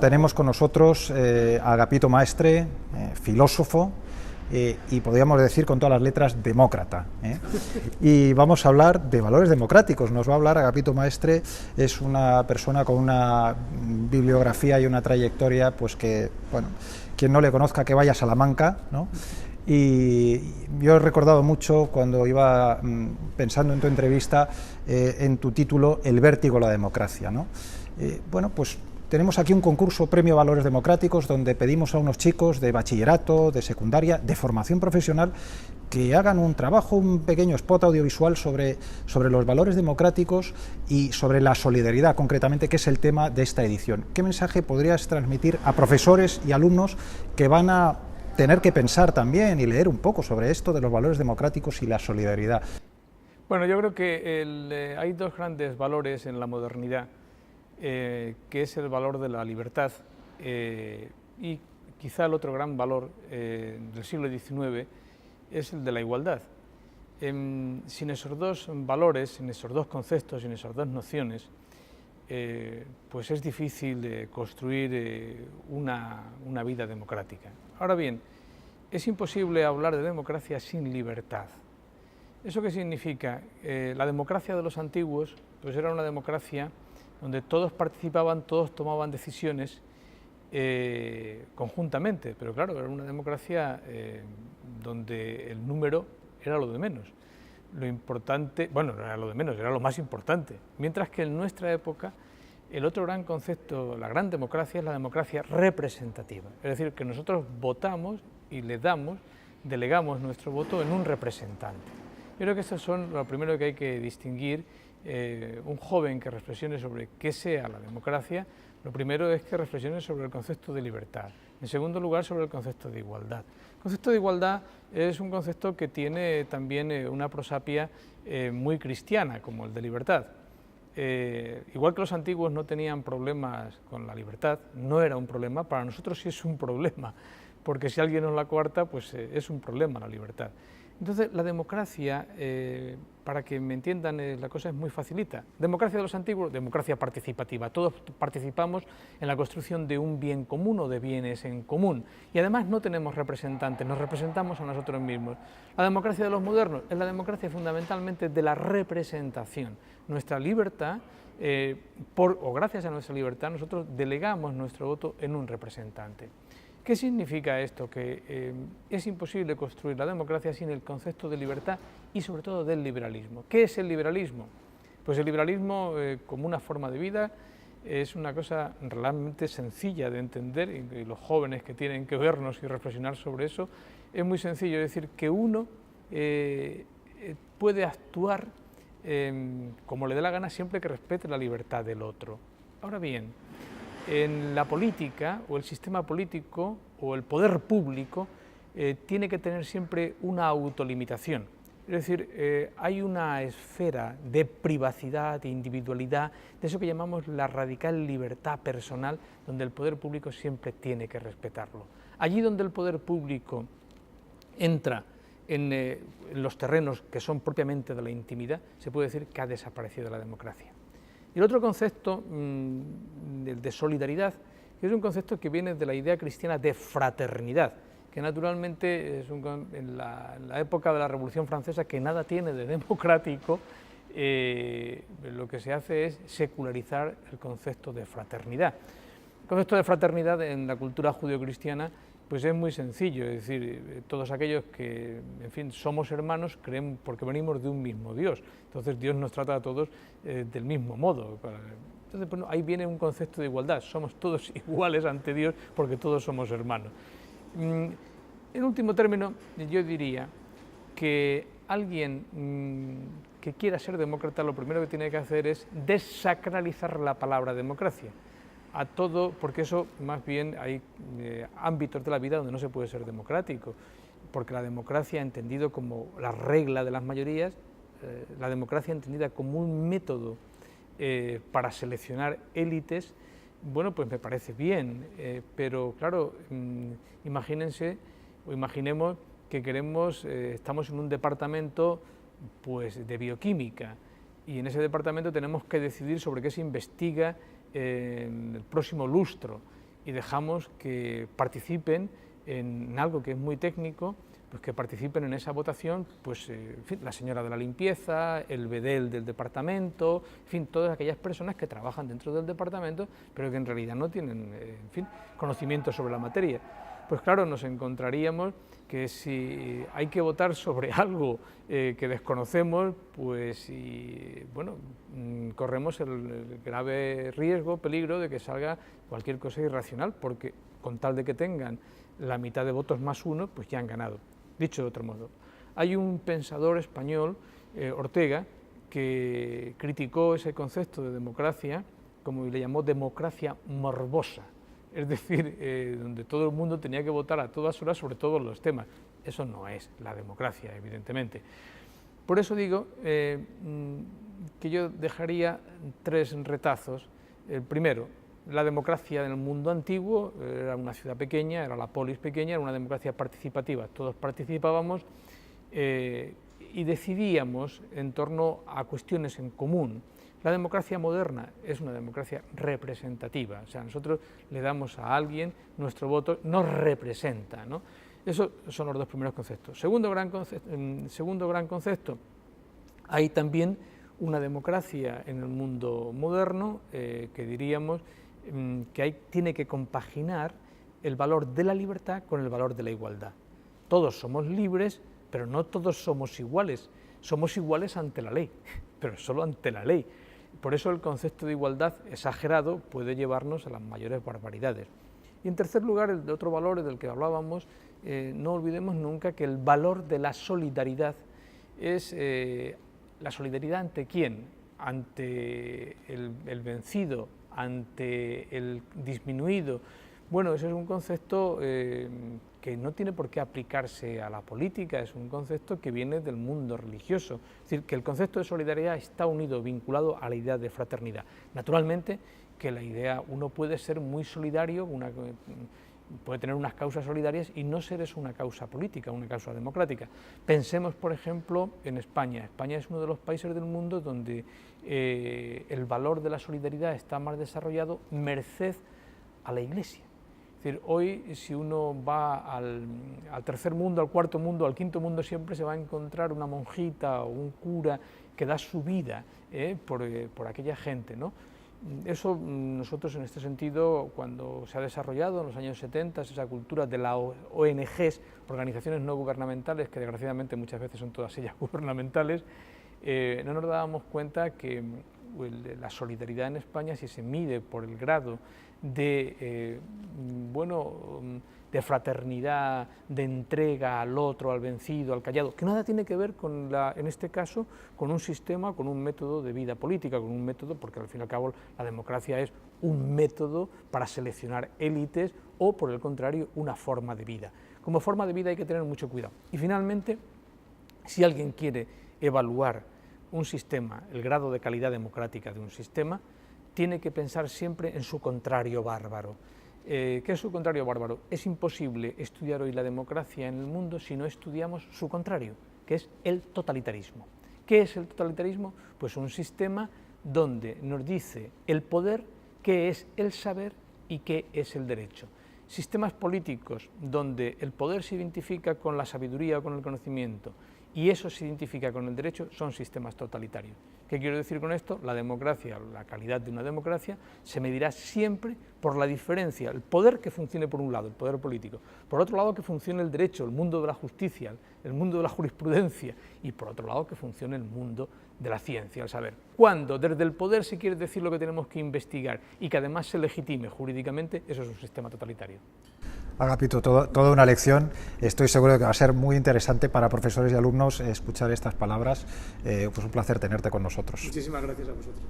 tenemos con nosotros a Agapito Maestre, filósofo, y podríamos decir con todas las letras demócrata, y vamos a hablar de valores democráticos. Nos va a hablar Agapito Maestre. Es una persona con una bibliografía y una trayectoria, pues que, bueno, quien no le conozca que vaya a Salamanca, ¿no? Y yo he recordado mucho cuando iba pensando en tu entrevista, en tu título, El vértigo de la democracia, ¿no? Bueno, pues tenemos aquí un concurso Premio Valores Democráticos, donde pedimos a unos chicos de bachillerato, de secundaria, de formación profesional, que hagan un trabajo, un pequeño spot audiovisual sobre los valores democráticos y sobre la solidaridad, concretamente, que es el tema de esta edición. ¿Qué mensaje podrías transmitir a profesores y alumnos que van a tener que pensar también y leer un poco sobre esto de los valores democráticos y la solidaridad? Bueno, yo creo que hay dos grandes valores en la modernidad, que es el valor de la libertad y quizá el otro gran valor del siglo XIX es el de la igualdad. Sin esos dos valores, sin esos dos conceptos, sin esas dos nociones, pues es difícil construir una vida democrática. Ahora bien, es imposible hablar de democracia sin libertad. ¿Eso qué significa? La democracia de los antiguos pues era una democracia donde todos participaban, todos tomaban decisiones conjuntamente, pero claro, era una democracia donde el número era lo de menos. Lo importante, bueno, no era lo de menos, era lo más importante. Mientras que en nuestra época el otro gran concepto, la gran democracia, es la democracia representativa. Es decir, que nosotros votamos y le delegamos nuestro voto en un representante. Yo creo que eso son lo primero que hay que distinguir. Un joven que reflexione sobre qué sea la democracia, lo primero es que reflexione sobre el concepto de libertad. En segundo lugar, sobre el concepto de igualdad. El concepto de igualdad es un concepto que tiene también una prosapia muy cristiana, como el de libertad. Igual que los antiguos no tenían problemas con la libertad, no era un problema, para nosotros sí es un problema, porque si alguien nos la coarta, pues es un problema la libertad. Entonces, la democracia, para que me entiendan, la cosa es muy facilita. Democracia de los antiguos, democracia participativa. Todos participamos en la construcción de un bien común o de bienes en común. Y además no tenemos representantes, nos representamos a nosotros mismos. La democracia de los modernos es la democracia fundamentalmente de la representación. Nuestra libertad, o gracias a nuestra libertad, nosotros delegamos nuestro voto en un representante. ¿Qué significa esto? Que es imposible construir la democracia sin el concepto de libertad y sobre todo del liberalismo. ¿Qué es el liberalismo? Pues el liberalismo como una forma de vida es una cosa realmente sencilla de entender, y los jóvenes que tienen que vernos y reflexionar sobre eso, es muy sencillo, es decir, que uno puede actuar como le dé la gana siempre que respete la libertad del otro. Ahora bien, en la política o el sistema político o el poder público tiene que tener siempre una autolimitación. Es decir, hay una esfera de privacidad, de individualidad, de eso que llamamos la radical libertad personal, donde el poder público siempre tiene que respetarlo. Allí donde el poder público entra en los terrenos que son propiamente de la intimidad, se puede decir que ha desaparecido la democracia. Y el otro concepto, el de solidaridad, que es un concepto que viene de la idea cristiana de fraternidad, que naturalmente es en la época de la Revolución Francesa, que nada tiene de democrático, lo que se hace es secularizar el concepto de fraternidad. El concepto de fraternidad en la cultura judeocristiana pues es muy sencillo, es decir, todos aquellos que, en fin, somos hermanos, creen porque venimos de un mismo Dios, entonces Dios nos trata a todos del mismo modo. Entonces, bueno, ahí viene un concepto de igualdad, somos todos iguales ante Dios porque todos somos hermanos. En último término, yo diría que alguien que quiera ser demócrata, lo primero que tiene que hacer es desacralizar la palabra democracia a todo, porque eso más bien hay ámbitos de la vida donde no se puede ser democrático, porque la democracia entendido como la regla de las mayorías, la democracia entendida como un método para seleccionar élites, bueno, pues me parece bien, pero claro, imagínense o imaginemos que estamos en un departamento pues de bioquímica y en ese departamento tenemos que decidir sobre qué se investiga en el próximo lustro y dejamos que participen en algo que es muy técnico, pues que participen en esa votación, pues en fin, la señora de la limpieza, el bedel del departamento, en fin, todas aquellas personas que trabajan dentro del departamento, pero que en realidad no tienen, en fin, conocimiento sobre la materia. Pues claro, nos encontraríamos que si hay que votar sobre algo que desconocemos, pues bueno, corremos el grave riesgo, peligro de que salga cualquier cosa irracional, porque con tal de que tengan la mitad de votos más uno, pues ya han ganado. Dicho de otro modo, hay un pensador español, Ortega, que criticó ese concepto de democracia, como le llamó democracia morbosa, es decir, donde todo el mundo tenía que votar a todas horas sobre todos los temas. Eso no es la democracia, evidentemente. Por eso digo que yo dejaría 3 retazos. El primero, la democracia en el mundo antiguo era una ciudad pequeña, era la polis pequeña, era una democracia participativa. Todos participábamos y decidíamos en torno a cuestiones en común. La democracia moderna es una democracia representativa, o sea, nosotros le damos a alguien nuestro voto, nos representa, ¿no? Esos son los 2 primeros conceptos. Segundo gran concepto, hay también una democracia en el mundo moderno que diríamos que tiene que compaginar el valor de la libertad con el valor de la igualdad. Todos somos libres, pero no todos somos iguales ante la ley, pero solo ante la ley. Por eso el concepto de igualdad exagerado puede llevarnos a las mayores barbaridades. Y en tercer lugar, el de otro valor del que hablábamos, no olvidemos nunca que el valor de la solidaridad es la solidaridad ante quién, ante el vencido, ante el disminuido. Bueno, ese es un concepto que no tiene por qué aplicarse a la política, es un concepto que viene del mundo religioso. Es decir, que el concepto de solidaridad está unido, vinculado a la idea de fraternidad. Naturalmente que la idea, uno puede ser muy solidario, puede tener unas causas solidarias y no ser eso una causa política, una causa democrática. Pensemos, por ejemplo, en España. España es uno de los países del mundo donde el valor de la solidaridad está más desarrollado merced a la Iglesia. Es decir, hoy si uno va al tercer mundo, al cuarto mundo, al quinto mundo, siempre se va a encontrar una monjita o un cura que da su vida por aquella gente, ¿no? Eso nosotros en este sentido, cuando se ha desarrollado en los años 70 esa cultura de las ONGs, organizaciones no gubernamentales, que desgraciadamente muchas veces son todas ellas gubernamentales, no nos dábamos cuenta que la solidaridad en España, si se mide por el grado de fraternidad, de entrega al otro, al vencido, al callado, que nada tiene que ver con en este caso, con un sistema, con un método de vida política, con un método, porque al fin y al cabo la democracia es un método para seleccionar élites o, por el contrario, una forma de vida. Como forma de vida hay que tener mucho cuidado. Y finalmente, si alguien quiere evaluar un sistema, el grado de calidad democrática de un sistema, tiene que pensar siempre en su contrario bárbaro. ¿Qué es su contrario bárbaro? Es imposible estudiar hoy la democracia en el mundo si no estudiamos su contrario, que es el totalitarismo. ¿Qué es el totalitarismo? Pues un sistema donde nos dice el poder qué es el saber y qué es el derecho. Sistemas políticos donde el poder se identifica con la sabiduría o con el conocimiento y eso se identifica con el derecho son sistemas totalitarios. ¿Qué quiero decir con esto? La democracia, la calidad de una democracia se medirá siempre por la diferencia, el poder que funcione por un lado, el poder político, por otro lado que funcione el derecho, el mundo de la justicia, el mundo de la jurisprudencia y por otro lado que funcione el mundo de la ciencia, el saber. Cuando desde el poder se quiere decir lo que tenemos que investigar y que además se legitime jurídicamente, eso es un sistema totalitario. Agapito, toda una lección. Estoy seguro de que va a ser muy interesante para profesores y alumnos escuchar estas palabras. Pues un placer tenerte con nosotros. Muchísimas gracias a vosotros.